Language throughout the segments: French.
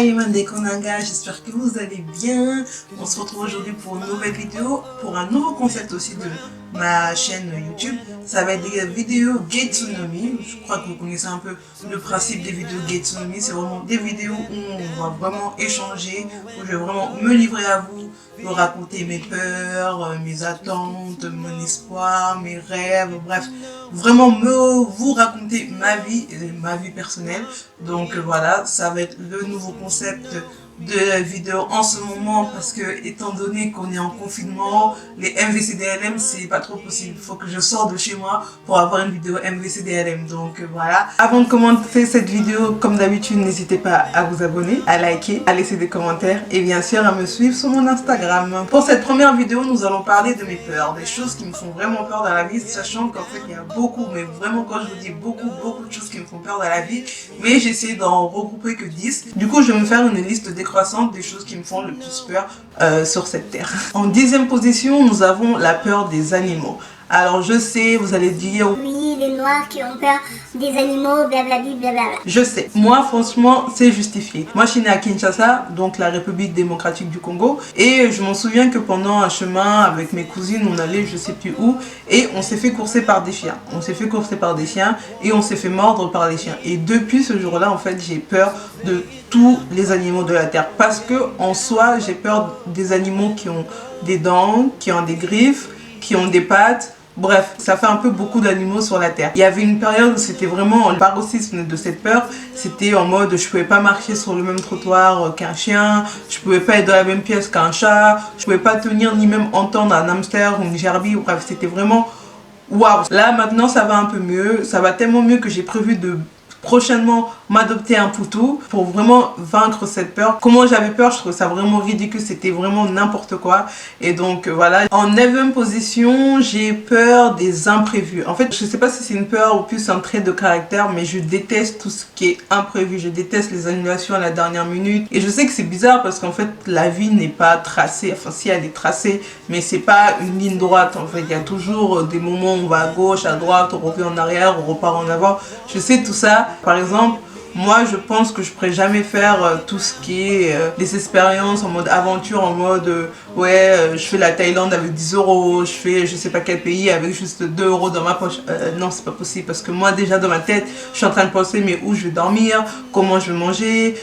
Hi Mandekonanga, j'espère que vous allez bien. On se retrouve aujourd'hui pour une nouvelle vidéo, pour un nouveau concept aussi de ma chaîne YouTube. Ça va être des vidéos Getsunomi. Je crois que vous connaissez un peu le principe des vidéos Getsunomi. C'est vraiment des vidéos où on va vraiment échanger, où je vais vraiment me livrer à vous, vous raconter mes peurs, mes attentes, mon espoir, mes rêves, bref, vraiment vous raconter ma vie personnelle. Donc voilà, ça va être le nouveau concept de la vidéo en ce moment parce que étant donné qu'on est en confinement, les MVCDLM c'est pas trop possible. Il faut que je sorte de chez moi pour avoir une vidéo MVCDLM. Donc voilà. Avant de commencer cette vidéo, comme d'habitude, n'hésitez pas à vous abonner, à liker, à laisser des commentaires et bien sûr à me suivre sur mon Instagram. Pour cette première vidéo, nous allons parler de mes peurs, des choses qui me font vraiment peur dans la vie, sachant qu'en fait il y a beaucoup, mais vraiment quand je vous dis beaucoup de choses qui me font peur dans la vie, mais j'ai essayé d'en regrouper que 10. Du coup, je vais me faire une liste décroissante des choses qui me font le plus peur sur cette terre. En 10e position, nous avons la peur des animaux. Alors je sais, vous allez dire oui, les noirs qui ont peur des animaux, blablabla, blablabla. Je sais, moi franchement c'est justifié. Moi je suis née à Kinshasa, donc la République démocratique du Congo, et je m'en souviens que pendant un chemin avec mes cousines, on allait je sais plus où, et on s'est fait courser par des chiens. On s'est fait courser par des chiens et on s'est fait mordre par les chiens. Et depuis ce jour-là, en fait, j'ai peur de tous les animaux de la terre, parce que en soi, j'ai peur des animaux qui ont des dents, qui ont des griffes, qui ont des pattes. Bref, ça fait un peu beaucoup d'animaux sur la terre. Il y avait une période où c'était vraiment le paroxysme de cette peur. C'était en mode je pouvais pas marcher sur le même trottoir qu'un chien, je pouvais pas être dans la même pièce qu'un chat, je pouvais pas tenir ni même entendre un hamster ou une gerbille. Bref, c'était vraiment waouh. Là maintenant ça va un peu mieux, ça va tellement mieux que j'ai prévu de prochainement m'adopter un poutou pour vraiment vaincre cette peur. Comment j'avais peur, je trouve ça vraiment ridicule, c'était vraiment n'importe quoi. Et donc voilà. En 9e position, j'ai peur des imprévus. En fait, je sais pas si c'est une peur ou plus un trait de caractère, mais je déteste tout ce qui est imprévu. Je déteste les annulations à la dernière minute. Et je sais que c'est bizarre parce qu'en fait, la vie n'est pas tracée. Enfin, si elle est tracée, mais c'est pas une ligne droite. En fait, il y a toujours des moments où on va à gauche, à droite, on revient en arrière, on repart en avant. Je sais tout ça. Par exemple, moi je pense que je pourrais jamais faire tout ce qui est des expériences en mode aventure, en mode je fais la Thaïlande avec 10 euros, je fais je sais pas quel pays avec juste 2 euros dans ma poche. Non, c'est pas possible parce que moi déjà dans ma tête je suis en train de penser mais où je vais dormir, comment je vais manger,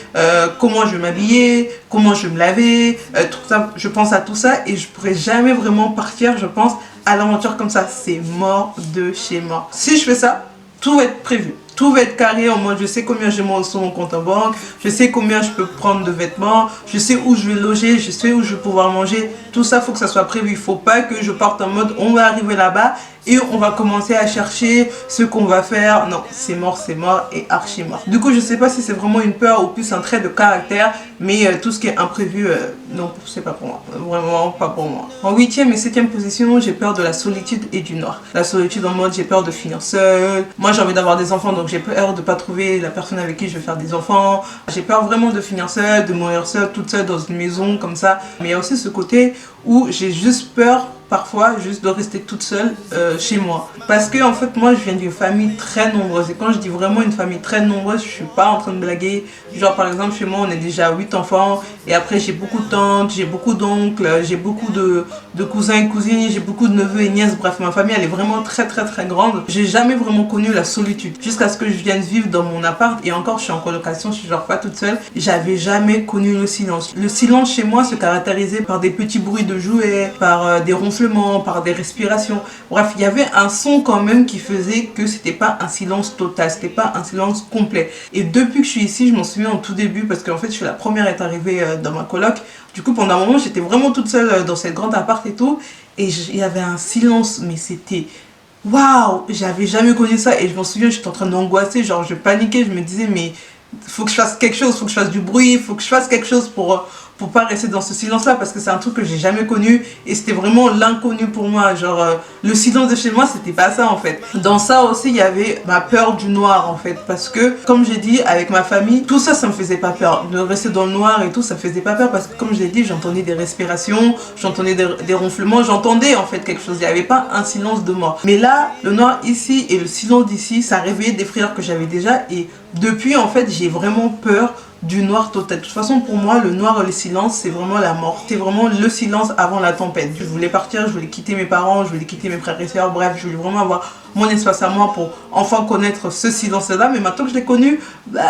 comment je vais m'habiller, comment je vais me laver, tout ça, je pense à tout ça et je pourrais jamais vraiment partir, je pense, à l'aventure comme ça. C'est mort de chez mort. Si je fais ça, tout va être prévu. Tout va être carré en mode je sais combien j'ai sur mon compte en banque, je sais combien je peux prendre de vêtements, je sais où je vais loger, je sais où je vais pouvoir manger. Tout ça, il faut que ça soit prévu. Il ne faut pas que je parte en mode on va arriver là-bas et on va commencer à chercher ce qu'on va faire. Non, c'est mort et archi mort. Du coup, je ne sais pas si c'est vraiment une peur ou plus un trait de caractère, mais tout ce qui est imprévu, non, c'est pas pour moi. Vraiment pas pour moi. En 8e et 7e position, j'ai peur de la solitude et du noir. La solitude en mode j'ai peur de finir seule. Moi, j'ai envie d'avoir des enfants, donc j'ai peur de pas trouver la personne avec qui je vais faire des enfants. J'ai peur vraiment de finir seule, de mourir seule, toute seule dans une maison comme ça. Mais il y a aussi ce côté où j'ai juste peur parfois juste de rester toute seule chez moi, parce que en fait moi je viens d'une famille très nombreuse, et quand je dis vraiment une famille très nombreuse, je suis pas en train de blaguer. Genre par exemple chez moi on est déjà 8 enfants, et après j'ai beaucoup de tantes, j'ai beaucoup d'oncles, j'ai beaucoup de cousins et cousines, j'ai beaucoup de neveux et nièces. Bref, ma famille elle est vraiment très grande. J'ai jamais vraiment connu la solitude jusqu'à ce que je vienne vivre dans mon appart, et encore je suis en colocation, je suis genre pas toute seule. J'avais jamais connu le silence. Le silence chez moi se caractérisait par des petits bruits de jouets, par des ronflements, par des respirations. Bref, il y avait un son quand même qui faisait que c'était pas un silence total, c'était pas un silence complet. Et depuis que je suis ici, je m'en souviens au tout début, parce qu'en fait je suis la première à être arrivée dans ma coloc. Du coup pendant un moment j'étais vraiment toute seule dans cette grande appart et tout, et il y avait un silence, mais c'était waouh, j'avais jamais connu ça. Et je m'en souviens, j'étais en train d'angoisser, genre je paniquais, je me disais mais faut que je fasse quelque chose, faut que je fasse du bruit, faut que je fasse quelque chose pour pas rester dans ce silence là, parce que c'est un truc que j'ai jamais connu et c'était vraiment l'inconnu pour moi. Genre le silence de chez moi c'était pas ça en fait. Dans ça aussi il y avait ma peur du noir en fait, parce que comme j'ai dit avec ma famille, tout ça ça me faisait pas peur. De rester dans le noir et tout ça me faisait pas peur, parce que comme je l'ai dit, j'entendais des respirations, j'entendais des ronflements, j'entendais en fait quelque chose. Il y avait pas un silence de mort. Mais là le noir ici et le silence d'ici, ça réveillait des frayeurs que j'avais déjà, et depuis en fait j'ai vraiment peur du noir total. De toute façon, pour moi, le noir et le silence, c'est vraiment la mort. C'est vraiment le silence avant la tempête. Je voulais partir, je voulais quitter mes parents, je voulais quitter mes frères et sœurs. Bref, je voulais vraiment avoir mon espace à moi pour enfin connaître ce silence-là. Mais maintenant que je l'ai connu, bah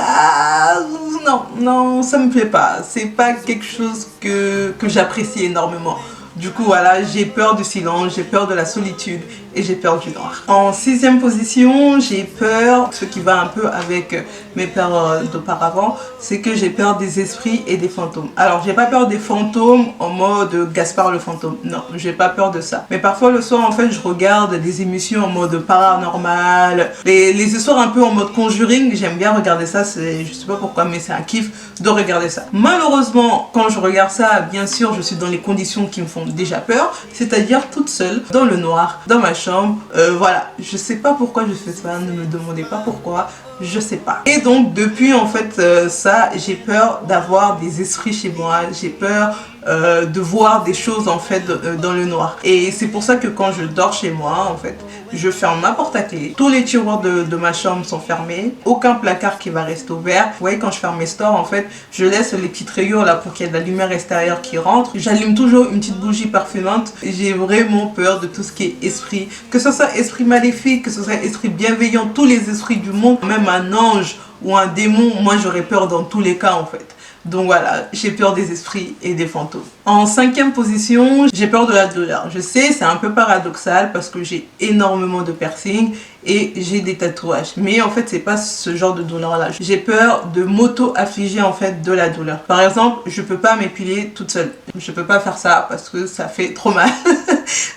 non, ça me plaît pas. C'est pas quelque chose que j'apprécie énormément. Du coup, voilà, j'ai peur du silence, j'ai peur de la solitude et j'ai peur du noir. En 6e position, j'ai peur, ce qui va un peu avec mes peurs d'auparavant, c'est que j'ai peur des esprits et des fantômes. Alors, j'ai pas peur des fantômes en mode Gaspard le fantôme. Non, j'ai pas peur de ça. Mais parfois, le soir, en fait, je regarde des émissions en mode paranormal, les histoires un peu en mode conjuring. J'aime bien regarder ça, je sais pas pourquoi, mais c'est un kiff de regarder ça. Malheureusement, quand je regarde ça, bien sûr, je suis dans les conditions qui me font déjà peur, c'est-à-dire toute seule, dans le noir, dans ma chambre. Voilà, je sais pas pourquoi je fais ça, ne me demandez pas pourquoi, je sais pas. Et donc depuis en fait ça, j'ai peur d'avoir des esprits chez moi, j'ai peur de voir des choses en fait dans le noir. Et c'est pour ça que quand je dors chez moi, en fait, je ferme ma porte à clé. Tous les tiroirs de ma chambre sont fermés, aucun placard qui va rester ouvert. Vous voyez, quand je ferme mes stores, en fait, je laisse les petites rayures là pour qu'il y ait de la lumière extérieure qui rentre. J'allume toujours une petite bougie parfumante. J'ai vraiment peur de tout ce qui est esprit, que ce soit esprit maléfique, que ce soit esprit bienveillant, tous les esprits du monde, même un ange ou un démon, moi j'aurais peur dans tous les cas en fait. Donc voilà, j'ai peur des esprits et des fantômes. En 5e position, j'ai peur de la douleur. Je sais, c'est un peu paradoxal parce que j'ai énormément de piercings et j'ai des tatouages. Mais en fait, c'est pas ce genre de douleur-là. J'ai peur de m'auto-affliger en fait de la douleur. Par exemple, je peux pas m'épiler toute seule. Je peux pas faire ça parce que ça fait trop mal.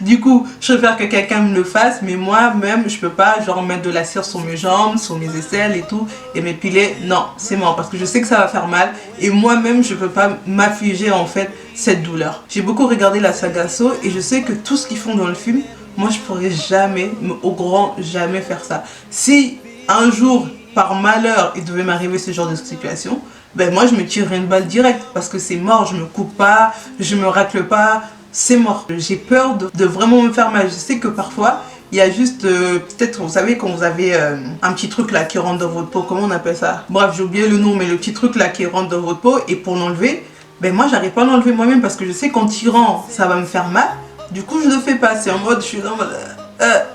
Du coup, je préfère que quelqu'un me le fasse, mais moi-même, je peux pas genre mettre de la cire sur mes jambes, sur mes aisselles et tout, et m'épiler. Non, c'est mort parce que je sais que ça va faire mal et moi-même, je peux pas m'affliger en fait cette douleur. J'ai beaucoup regardé la saga Saw et je sais que tout ce qu'ils font dans le film, moi je pourrais jamais, au grand jamais faire ça. Si un jour, par malheur, il devait m'arriver ce genre de situation, ben moi je me tirerais une balle directe parce que c'est mort, je me coupe pas, je me racle pas, c'est mort. J'ai peur de vraiment me faire mal. Je sais que parfois, il y a juste, peut-être, vous savez, quand vous avez un petit truc là qui rentre dans votre peau, comment on appelle ça? Bref, j'ai oublié le nom, mais le petit truc là qui rentre dans votre peau, et pour l'enlever, ben moi j'arrive pas à l'enlever moi-même parce que je sais qu'en tirant, ça va me faire mal. Du coup, je le fais pas. C'est en mode, je suis en mode...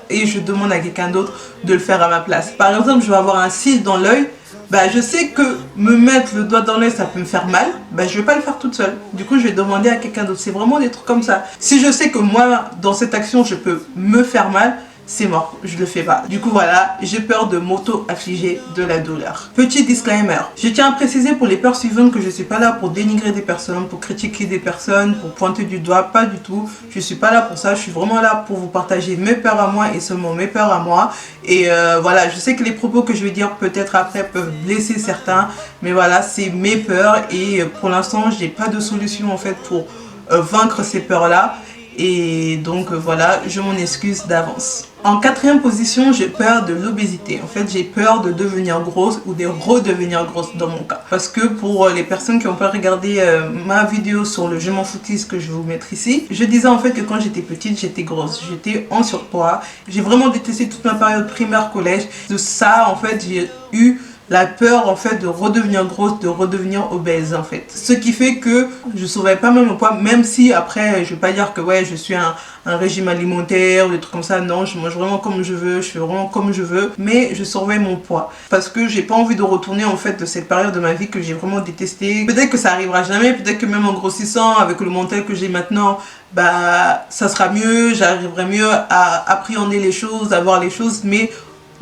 et je demande à quelqu'un d'autre de le faire à ma place. Par exemple, je vais avoir un cil dans l'œil. Bah, je sais que me mettre le doigt dans l'œil, ça peut me faire mal. Bah, je vais pas le faire toute seule. Du coup, je vais demander à quelqu'un d'autre. C'est vraiment des trucs comme ça. Si je sais que moi, dans cette action, je peux me faire mal, c'est mort, je le fais pas. Du coup voilà, j'ai peur de m'auto-affliger de la douleur. Petit disclaimer, je tiens à préciser pour les peurs suivantes que je suis pas là pour dénigrer des personnes, pour critiquer des personnes, pour pointer du doigt, pas du tout. Je suis pas là pour ça, je suis vraiment là pour vous partager mes peurs à moi et seulement mes peurs à moi. Et voilà, je sais que les propos que je vais dire peut-être après peuvent blesser certains, mais voilà, c'est mes peurs et pour l'instant, j'ai pas de solution en fait pour vaincre ces peurs-là. Et donc voilà, je m'en excuse d'avance. En 4e position, j'ai peur de l'obésité. En fait, j'ai peur de devenir grosse ou de redevenir grosse dans mon cas. Parce que pour les personnes qui n'ont pas regardé ma vidéo sur le je m'en foutiste que je vais vous mettre ici, je disais en fait que quand j'étais petite, j'étais grosse. J'étais en surpoids. J'ai vraiment détesté toute ma période primaire, collège. De ça, en fait, j'ai eu la peur en fait de redevenir grosse, de redevenir obèse en fait. Ce qui fait que je surveille pas mal mon poids, même si après je vais pas dire que ouais je suis un régime alimentaire ou des trucs comme ça, non, je mange vraiment comme je veux, je fais vraiment comme je veux, mais je surveille mon poids parce que j'ai pas envie de retourner en fait de cette période de ma vie que j'ai vraiment détestée. Peut-être que ça arrivera jamais, peut-être que même en grossissant avec le mental que j'ai maintenant, bah ça sera mieux, j'arriverai mieux à appréhender les choses, à voir les choses, mais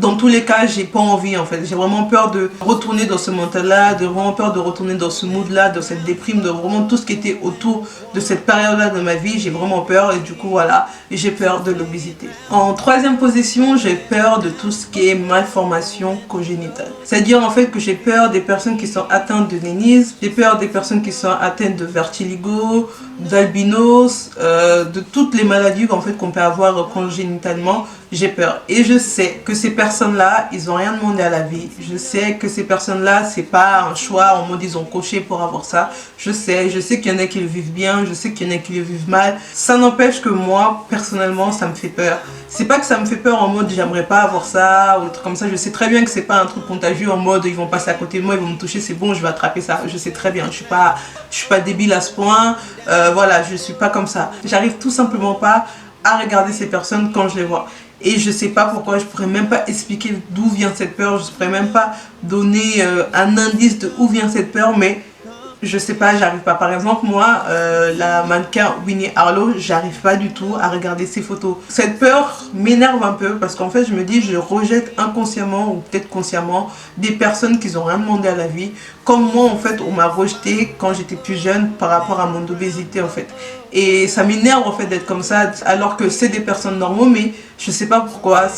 dans tous les cas, j'ai pas envie en fait. J'ai vraiment peur de retourner dans ce mental-là, de vraiment peur de retourner dans ce mood-là, dans cette déprime, de vraiment tout ce qui était autour de cette période-là de ma vie. J'ai vraiment peur et du coup voilà, j'ai peur de l'obésité. En 3e position, j'ai peur de tout ce qui est malformation congénitale. C'est-à-dire en fait que j'ai peur des personnes qui sont atteintes de nénisme, j'ai peur des personnes qui sont atteintes de vertigo, d'albinos, de toutes les maladies en fait qu'on peut avoir congénitalement. j'ai peur. Et je sais que ces personnes-là, ils ont rien demandé à la vie. Je sais que ces personnes-là, c'est pas un choix en mode ils ont coché pour avoir ça. Je sais qu'il y en a qui le vivent bien, je sais qu'il y en a qui le vivent mal. Ça n'empêche que moi, personnellement, ça me fait peur. C'est pas que ça me fait peur en mode j'aimerais pas avoir ça ou des trucs comme ça. Je sais très bien que c'est pas un truc contagieux en mode ils vont passer à côté de moi, ils vont me toucher, c'est bon, je vais attraper ça. Je sais très bien, je suis pas débile à ce point. Voilà, je suis pas comme ça. J'arrive tout simplement pas à regarder ces personnes quand je les vois. Et je sais pas pourquoi, je pourrais même pas expliquer d'où vient cette peur, je pourrais même pas donner un indice de où vient cette peur, mais je sais pas, j'arrive pas. Par exemple, moi, la mannequin Winnie Harlow, j'arrive pas du tout à regarder ses photos. Cette peur m'énerve un peu parce qu'en fait, je me dis, je rejette inconsciemment ou peut-être consciemment des personnes qui n'ont rien demandé à la vie. Comme moi, en fait, on m'a rejeté quand j'étais plus jeune par rapport à mon obésité, en fait. Et ça m'énerve, en fait, d'être comme ça, alors que c'est des personnes normaux, mais je sais pas pourquoi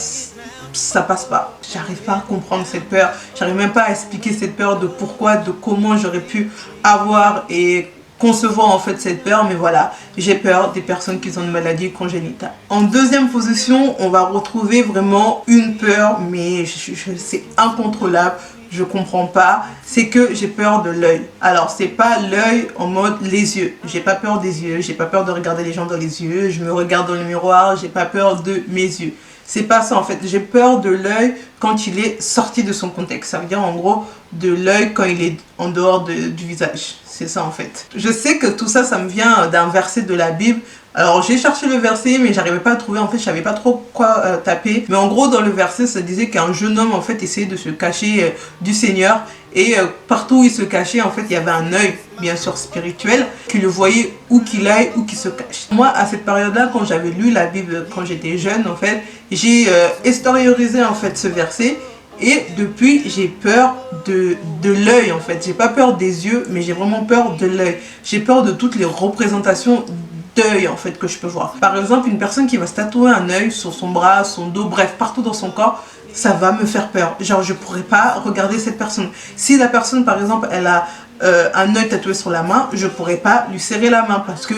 ça passe pas. J'arrive pas à comprendre cette peur. J'arrive même pas à expliquer cette peur de pourquoi, de comment j'aurais pu avoir et concevoir en fait cette peur. Mais voilà, j'ai peur des personnes qui ont une maladie congénitale. En deuxième position, on va retrouver vraiment une peur, mais c'est incontrôlable. Je comprends pas, c'est que j'ai peur de l'œil. Alors c'est pas l'œil en mode les yeux. J'ai pas peur des yeux, j'ai pas peur de regarder les gens dans les yeux. Je me regarde dans le miroir, j'ai pas peur de mes yeux. C'est pas ça en fait, j'ai peur de l'œil quand il est sorti de son contexte. Ça veut dire en gros de l'œil quand il est en dehors du visage. C'est ça en fait. Je sais que tout ça, ça me vient d'un verset de la Bible. Alors j'ai cherché le verset mais j'arrivais pas à trouver, en fait je savais pas trop quoi taper. Mais en gros dans le verset ça disait qu'un jeune homme en fait essayait de se cacher du Seigneur. Et partout où il se cachait, en fait, il y avait un œil, bien sûr spirituel, qui le voyait où qu'il aille, où qu'il se cache. Moi, à cette période-là, quand j'avais lu la Bible, quand j'étais jeune, en fait, j'ai extériorisé, en fait, ce verset. Et depuis, j'ai peur de l'œil, en fait. J'ai pas peur des yeux, mais j'ai vraiment peur de l'œil. J'ai peur de toutes les représentations d'œil, en fait, que je peux voir. Par exemple, une personne qui va se tatouer un œil sur son bras, son dos, bref, partout dans son corps, ça va me faire peur. Genre, je pourrais pas regarder cette personne. Si la personne, par exemple, elle a un œil tatoué sur la main, je pourrais pas lui serrer la main parce que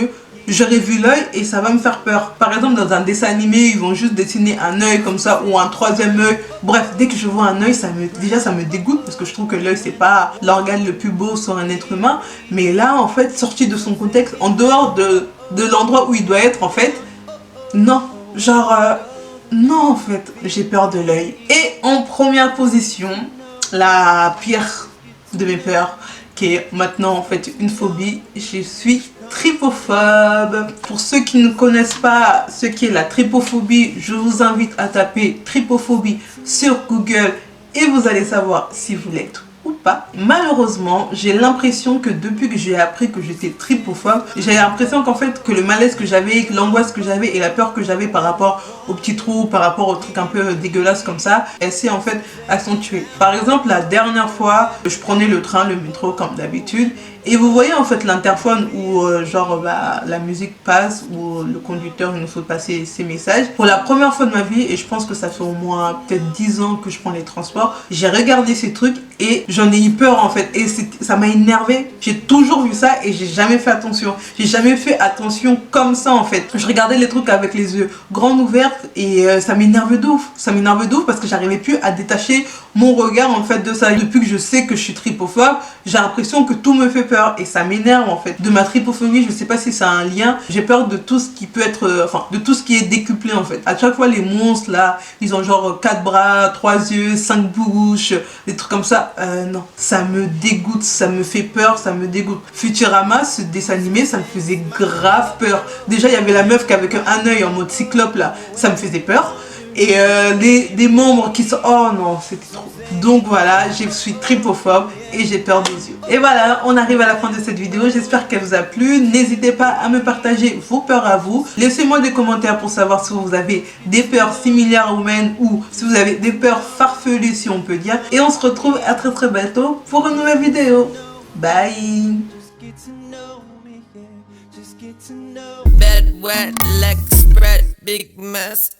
j'aurais vu l'œil et ça va me faire peur. Par exemple, dans un dessin animé, ils vont juste dessiner un œil comme ça ou un troisième œil. Bref, dès que je vois un œil, déjà ça me dégoûte parce que je trouve que l'œil, c'est pas l'organe le plus beau sur un être humain. Mais là, en fait, sorti de son contexte, en dehors de l'endroit où il doit être, en fait, non. Genre... non, en fait, j'ai peur de l'œil. Et en première position, la pire de mes peurs, qui est maintenant en fait une phobie, je suis trypophobe. Pour ceux qui ne connaissent pas ce qu'est la trypophobie, je vous invite à taper trypophobie sur Google et vous allez savoir si vous l'êtes ou pas. Malheureusement, j'ai l'impression que depuis que j'ai appris que j'étais trypophobe, j'ai l'impression qu'en fait que le malaise que j'avais, l'angoisse que j'avais et la peur que j'avais par rapport aux petits trous, par rapport aux trucs un peu dégueulasses comme ça, elle s'est en fait accentuée. Par exemple, la dernière fois, je prenais le train, le métro comme d'habitude, et vous voyez en fait l'interphone où genre la musique passe, où le conducteur il nous faut passer ses messages. Pour la première fois de ma vie, et je pense que ça fait au moins peut-être 10 ans que je prends les transports, j'ai regardé ces trucs et j'en ai eu peur en fait. Et ça m'a énervé. J'ai toujours vu ça et j'ai jamais fait attention. J'ai jamais fait attention comme ça en fait. Je regardais les trucs avec les yeux grands ouverts et ça m'énerve de ouf. Ça m'énerve de ouf parce que j'arrivais plus à détacher mon regard en fait de ça. Depuis que je sais que je suis trypophobe, j'ai l'impression que tout me fait peur. Et ça m'énerve en fait. De ma trypophobie, je sais pas si ça a un lien. J'ai peur de tout ce qui peut être... enfin, de tout ce qui est décuplé en fait. À chaque fois, les monstres là, ils ont genre 4 bras, 3 yeux, 5 bouches, des trucs comme ça. Non, ça me dégoûte, ça me fait peur, ça me dégoûte. Futurama, ce dessin animé, ça me faisait grave peur. Déjà, il y avait la meuf qui avait un œil en mode cyclope là, ça me faisait peur. Et des membres qui sont... oh non, c'était trop. Donc voilà, je suis trypophobe et j'ai peur des yeux. Et voilà, on arrive à la fin de cette vidéo. J'espère qu'elle vous a plu. N'hésitez pas à me partager vos peurs à vous. Laissez-moi des commentaires pour savoir si vous avez des peurs similaires aux miennes ou si vous avez des peurs farfelues, si on peut dire. Et on se retrouve à très très bientôt pour une nouvelle vidéo. Bye. Bed wet, legs spread, big mess.